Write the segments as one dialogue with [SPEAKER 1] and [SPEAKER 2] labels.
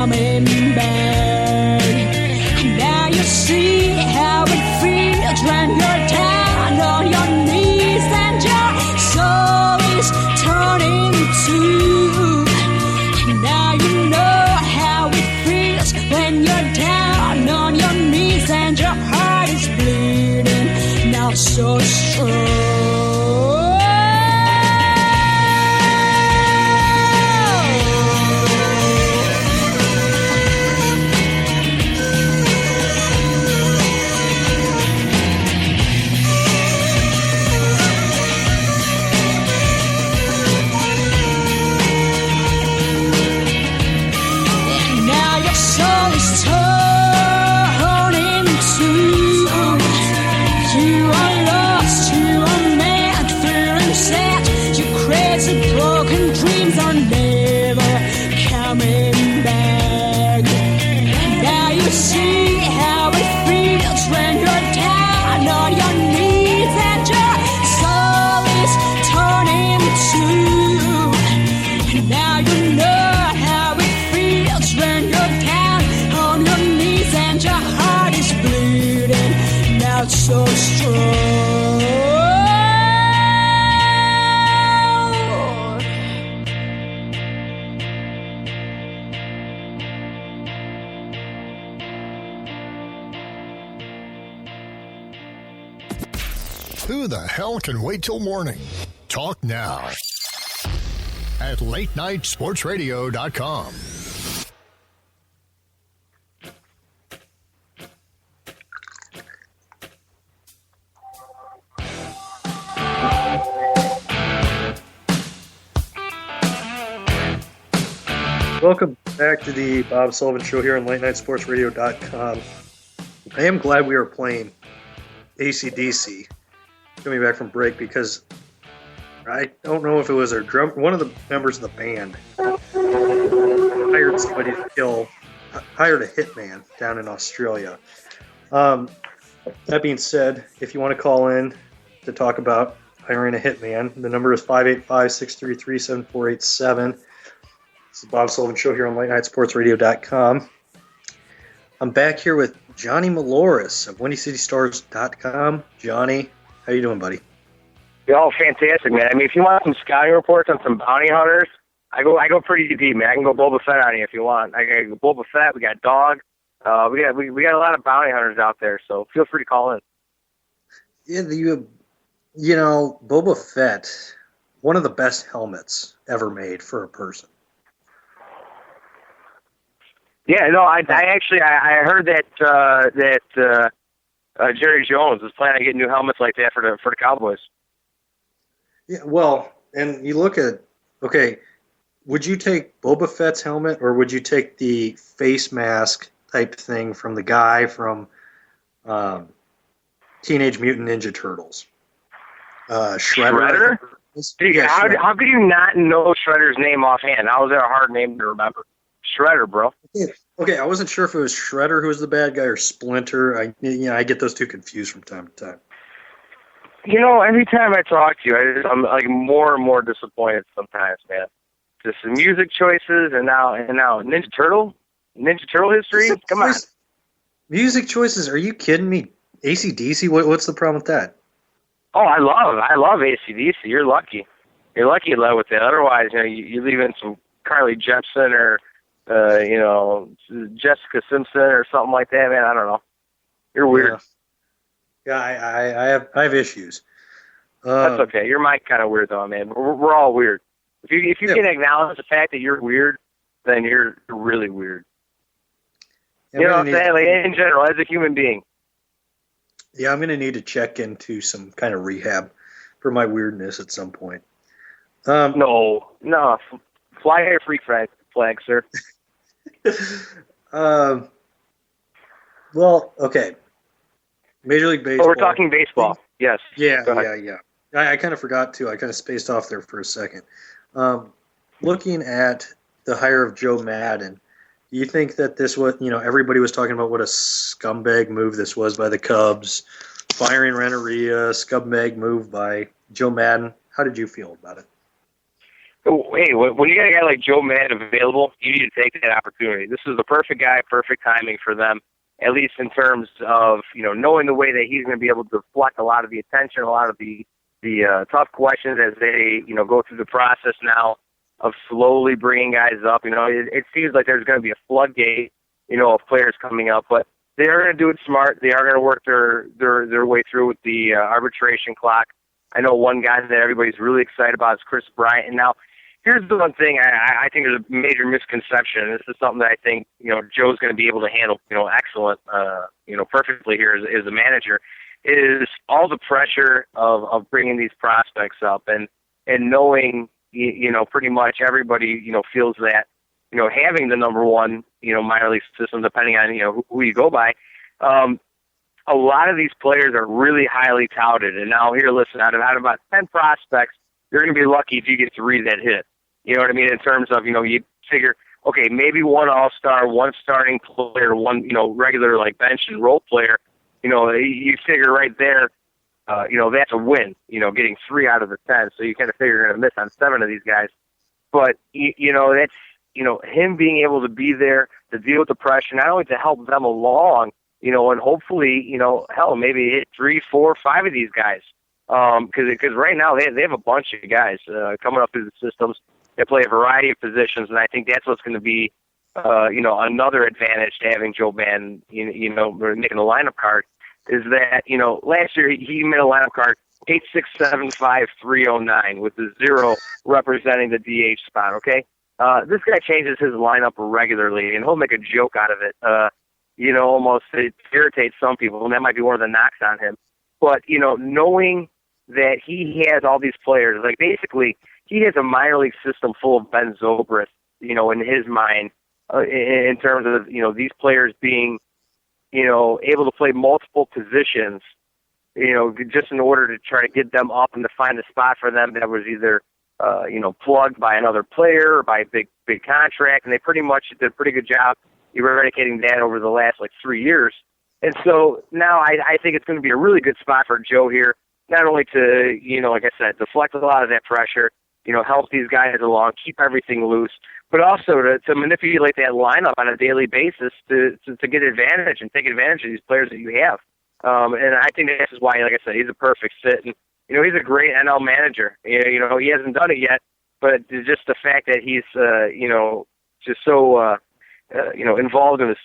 [SPEAKER 1] coming back. Now you see how it feels when you're down on your knees and your soul is turning too. Now you know how it feels when you're down on your knees and your heart is bleeding. Now so strong. So strong.
[SPEAKER 2] Who the hell can wait till morning? Talk now at latenightsportsradio.com.
[SPEAKER 3] Welcome back to the Bob Sullivan Show here on LateNightSportsRadio.com. I am glad we are playing AC/DC coming back from break because I don't know if it was one of the members of the band hired somebody to hired a hitman down in Australia. That being said, if you want to call in to talk about hiring a hitman, the number is 585-633-7487. It's the Bob Sullivan Show here on LateNightSportsRadio.com. I'm back here with Johnny Maloris of WindyCityStars.com. Johnny, how you doing, buddy?
[SPEAKER 4] Oh, fantastic, man. I mean, if you want some scouting reports on some bounty hunters, I go pretty deep, man. I can go Boba Fett on you if you want. I got Boba Fett. We got Dog. We got a lot of bounty hunters out there, so feel free to call in.
[SPEAKER 3] Yeah, Boba Fett, one of the best helmets ever made for a person.
[SPEAKER 4] Yeah, no, I heard that Jerry Jones was planning on getting new helmets like that for the Cowboys.
[SPEAKER 3] Yeah, well, and you look at, okay, would you take Boba Fett's helmet or would you take the face mask type thing from the guy from Teenage Mutant Ninja Turtles? Shredder?
[SPEAKER 4] Dude,
[SPEAKER 3] Yeah, Shredder.
[SPEAKER 4] How could you not know Shredder's name offhand? How is that a hard name to remember? Shredder, bro.
[SPEAKER 3] Okay, I wasn't sure if it was Shredder who was the bad guy or Splinter. I get those two confused from time to time.
[SPEAKER 4] Every time I talk to you, I'm like more and more disappointed sometimes, man. Just the music choices and now Ninja Turtle history. Come on.
[SPEAKER 3] Music choices? Are you kidding me? AC/DC? What's the problem with that?
[SPEAKER 4] Oh, I love AC/DC. You're lucky. You're lucky you led with that. Otherwise, you leave in some Carly Jepsen or Jessica Simpson or something like that, man. I don't know. You're weird.
[SPEAKER 3] Yeah, I have issues.
[SPEAKER 4] That's okay. You're my kind of weird, though, man. We're all weird. If you can acknowledge the fact that you're weird, then you're really weird.
[SPEAKER 3] Yeah,
[SPEAKER 4] you know what I'm saying? Like, in general, as a human being.
[SPEAKER 3] Yeah, I'm going to need to check into some kind of rehab for my weirdness at some point.
[SPEAKER 4] No. Fly a freak flag, sir.
[SPEAKER 3] Well, okay. Major League Baseball.
[SPEAKER 4] Oh, we're talking baseball. Yes.
[SPEAKER 3] Yeah. I kind of forgot to. I kind of spaced off there for a second. Looking at the hire of Joe Madden, do you think that this was, everybody was talking about what a scumbag move this was by the Cubs, firing Renteria, scumbag move by Joe Madden. How did you feel about it?
[SPEAKER 4] Hey, when you got a guy like Joe Madden available, you need to take that opportunity. This is the perfect guy, perfect timing for them, at least in terms of, knowing the way that he's going to be able to deflect a lot of the attention, a lot of the tough questions as they, go through the process now of slowly bringing guys up. It seems like there's going to be a floodgate, of players coming up, but they are going to do it smart. They are going to work their way through with the arbitration clock. I know one guy that everybody's really excited about is Chris Bryant. And now, here's the one thing I think there's a major misconception. This is something that I think, Joe's going to be able to handle, excellent, perfectly here as a manager, is all the pressure of bringing these prospects up and knowing, pretty much everybody, feels that, having the number one, minor league system, depending on, who you go by, a lot of these players are really highly touted. And now here, listen, out of about 10 prospects, you're going to be lucky if you get 3 that hit. You know what I mean? In terms of, you figure, okay, maybe one all-star, one starting player, one, regular like bench and role player, you figure right there, that's a win, getting 3 out of the 10. So you kind of figure you're going to miss on 7 of these guys. But, that's, him being able to be there to deal with the pressure, not only to help them along, and hopefully, hell, maybe hit 3, 4, 5 of these guys. Because right now they have a bunch of guys coming up through the systems. They play a variety of positions, and I think that's what's going to be, another advantage to having Joe Madden, making the lineup card, is that, last year he made a lineup card 8-6-7-5-3-0-9 with the 0 representing the DH spot, okay? This guy changes his lineup regularly, and he'll make a joke out of it. Almost it irritates some people, and that might be one of the knocks on him. But, knowing that he has all these players, like basically he has a minor league system full of Ben Zobrist, in his mind, in terms of, these players being, able to play multiple positions, just in order to try to get them up and to find a spot for them that was either, plugged by another player or by a big contract. And they pretty much did a pretty good job eradicating that over the last 3 years. And so now I think it's going to be a really good spot for Joe here, not only to, like I said, deflect a lot of that pressure, help these guys along, keep everything loose, but also to manipulate that lineup on a daily basis to get advantage and take advantage of these players that you have. And I think this is why, like I said, he's a perfect fit. And, he's a great NL manager. He hasn't done it yet, but just the fact that he's, just so, involved in the,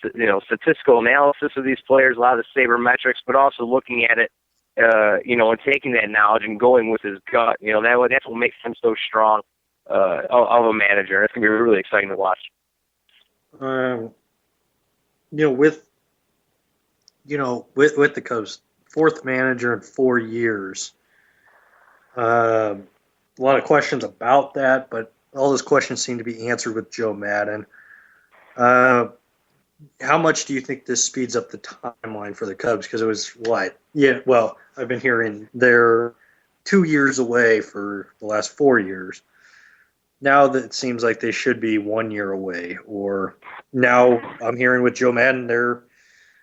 [SPEAKER 4] statistical analysis of these players, a lot of the sabermetrics, but also looking at it, and taking that knowledge and going with his gut. That's what makes him so strong of a manager. It's going to be really exciting to watch.
[SPEAKER 3] With the Cubs, 4th manager in 4 years. A lot of questions about that, but all those questions seem to be answered with Joe Madden. How much do you think this speeds up the timeline for the Cubs? Because it was what? Yeah, well, I've been hearing they're 2 years away for the last 4 years. Now that it seems like they should be 1 year away. Or now I'm hearing with Joe Madden, they're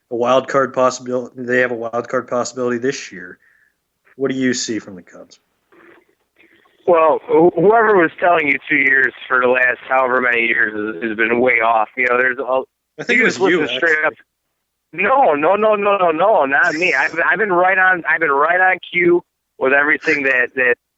[SPEAKER 3] a wild card possibility. They have a wild card possibility this year. What do you see from the Cubs?
[SPEAKER 4] Well, whoever was telling you 2 years for the last however many years has been way off. There's all.
[SPEAKER 3] I think it was you.
[SPEAKER 4] Straight up. No, not me. I've been right on. I've been right on cue with everything that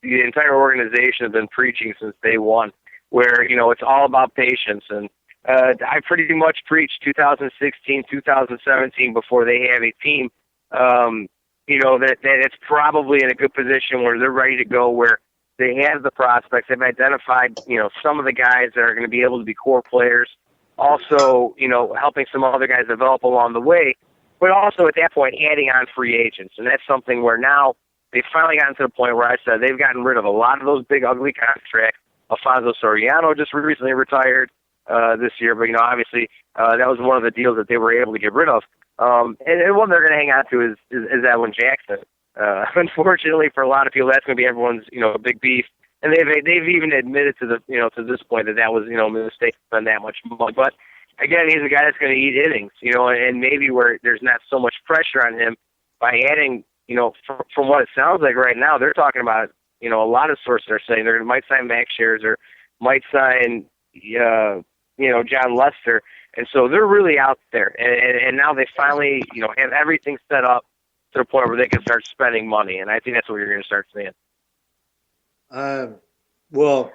[SPEAKER 4] the entire organization has been preaching since day one. Where it's all about patience, and I pretty much preached 2016, 2017 before they have a team. That it's probably in a good position where they're ready to go. Where they have the prospects. They've identified, some of the guys that are going to be able to be core players. Also, helping some other guys develop along the way. But also at that point, adding on free agents. And that's something where now they've finally gotten to the point where I said they've gotten rid of a lot of those big, ugly contracts. Alfonso Soriano just recently retired this year. But, obviously that was one of the deals that they were able to get rid of. And one they're going to hang on to is Edwin Jackson. Unfortunately for a lot of people, that's going to be everyone's, big beef. And they've even admitted to to this point that was, a mistake to spend that much money. But again, he's a guy that's going to eat innings, and maybe where there's not so much pressure on him by adding, from what it sounds like right now, they're talking about, a lot of sources are saying they might sign Max Scherzer, might sign, John Lester. And so they're really out there. And now they finally, have everything set up to the point where they can start spending money. And I think that's what you're going to start seeing.
[SPEAKER 3] Well,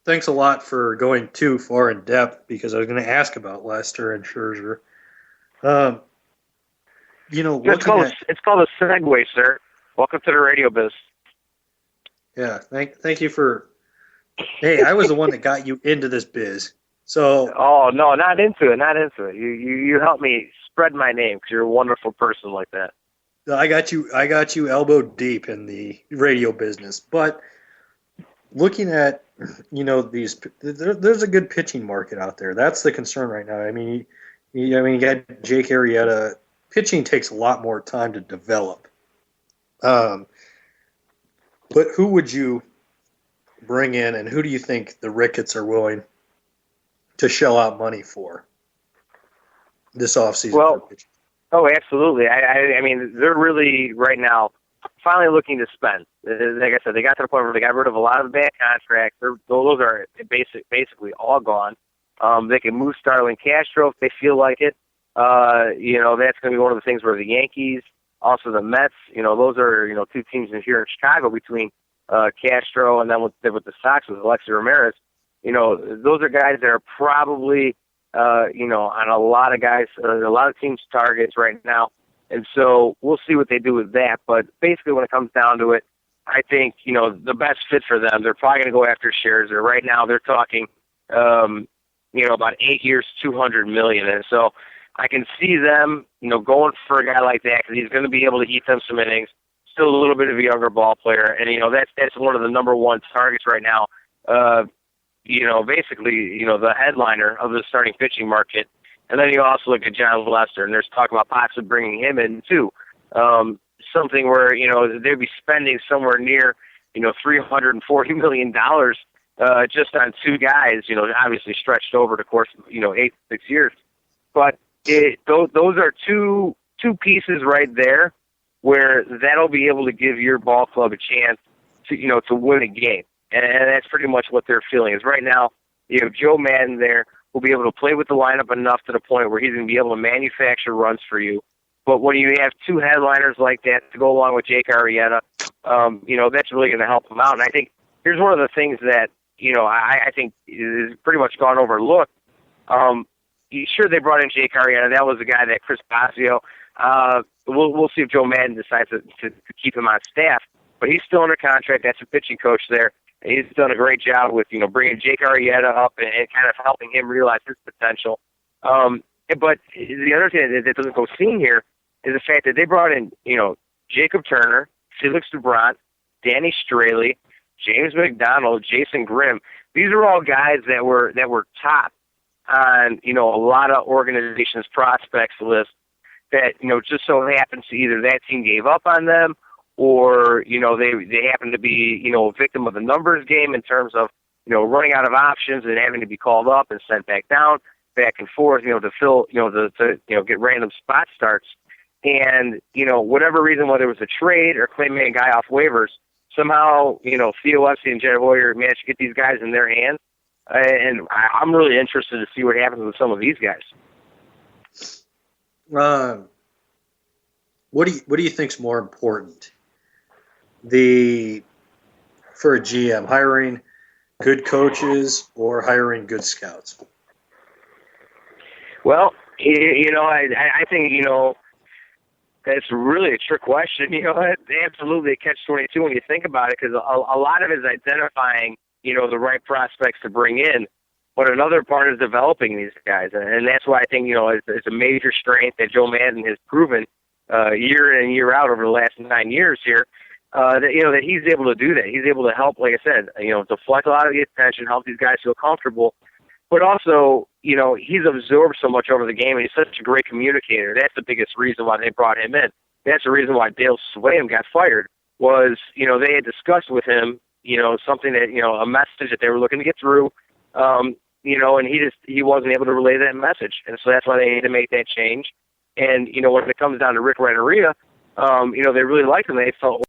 [SPEAKER 3] thanks a lot for going too far in depth, because I was going to ask about Lester and Scherzer.
[SPEAKER 4] It's called a segue, sir. Welcome to the radio biz.
[SPEAKER 3] Yeah, thank you for. Hey, I was the one that got you into this biz. So.
[SPEAKER 4] Oh no, not into it. You helped me spread my name because you're a wonderful person like that.
[SPEAKER 3] I got you elbow deep in the radio business, but looking at these, there's a good pitching market out there. That's the concern right now. I mean, you got Jake Arrieta. Pitching takes a lot more time to develop. But who would you bring in, and who do you think the Ricketts are willing to shell out money for this offseason?
[SPEAKER 4] Well, absolutely. I mean, they're really right now finally looking to spend. Like I said, they got to the point where they got rid of a lot of the bad contracts. Those are basically all gone. They can move Starlin Castro if they feel like it. That's going to be one of the things where the Yankees, also the Mets, those are, two teams here in Chicago between Castro and then with the Sox with Alexi Ramirez. Those are guys that are probably, on a lot of teams' targets right now. And so we'll see what they do with that. But basically when it comes down to it, I think, the best fit for them, they're probably going to go after Scherzer. Right now they're talking, about 8 years, $200 million. And so I can see them, going for a guy like that because he's going to be able to eat them some innings. Still a little bit of a younger ball player, and that's one of the number one targets right now. Basically, the headliner of the starting pitching market. And then you also look at John Lester, and there's talk about possibly bringing him in too. Something where they'd be spending somewhere near $340 million just on two guys. Obviously stretched over the course of 8 to 6 years, but those are two pieces right there where that'll be able to give your ball club a chance to win a game. And that's pretty much what they're feeling is right now, Joe Madden there will be able to play with the lineup enough to the point where he's going to be able to manufacture runs for you. But when you have two headliners like that to go along with Jake Arrieta, that's really going to help him out. And I think here's one of the things that, I think is pretty much gone overlooked. Sure, they brought in Jake Arrieta. That was the guy that Chris Pasio. We'll see if Joe Madden decides to keep him on staff. But he's still under contract. That's a pitching coach there. And he's done a great job with bringing Jake Arrieta up and kind of helping him realize his potential. But the other thing that doesn't go seen here is the fact that they brought in Jacob Turner, Felix DeBrant, Danny Straley, James McDonald, Jason Grimm. These are all guys that were top on a lot of organizations' prospects list that just so happens to either that team gave up on them or they happen to be a victim of the numbers game in terms of running out of options and having to be called up and sent back down, back and forth to fill to get random spot starts. And whatever reason, whether it was a trade or claiming a guy off waivers, somehow Theo Epstein and Jed Hoyer managed to get these guys in their hands. And I'm really interested to see what happens with some of these guys.
[SPEAKER 3] What do you think's more important? For a GM, hiring good coaches or hiring good scouts?
[SPEAKER 4] Well, I think that's really a trick question. Absolutely a catch-22 when you think about it, because a lot of it is identifying the right prospects to bring in, but another part is developing these guys, and that's why I think it's a major strength that Joe Madden has proven year in and year out over the last 9 years here. That he's able to do that. He's able to help, like I said, deflect a lot of the attention, help these guys feel comfortable, but also he's absorbed so much over the game, and he's such a great communicator. That's the biggest reason why they brought him in. That's the reason why Dale Swayam got fired. Was they had discussed with him something that a message that they were looking to get through. And he wasn't able to relay that message. And so that's why they had to make that change. And, when it comes down to Rick Renteria, they really liked him. They felt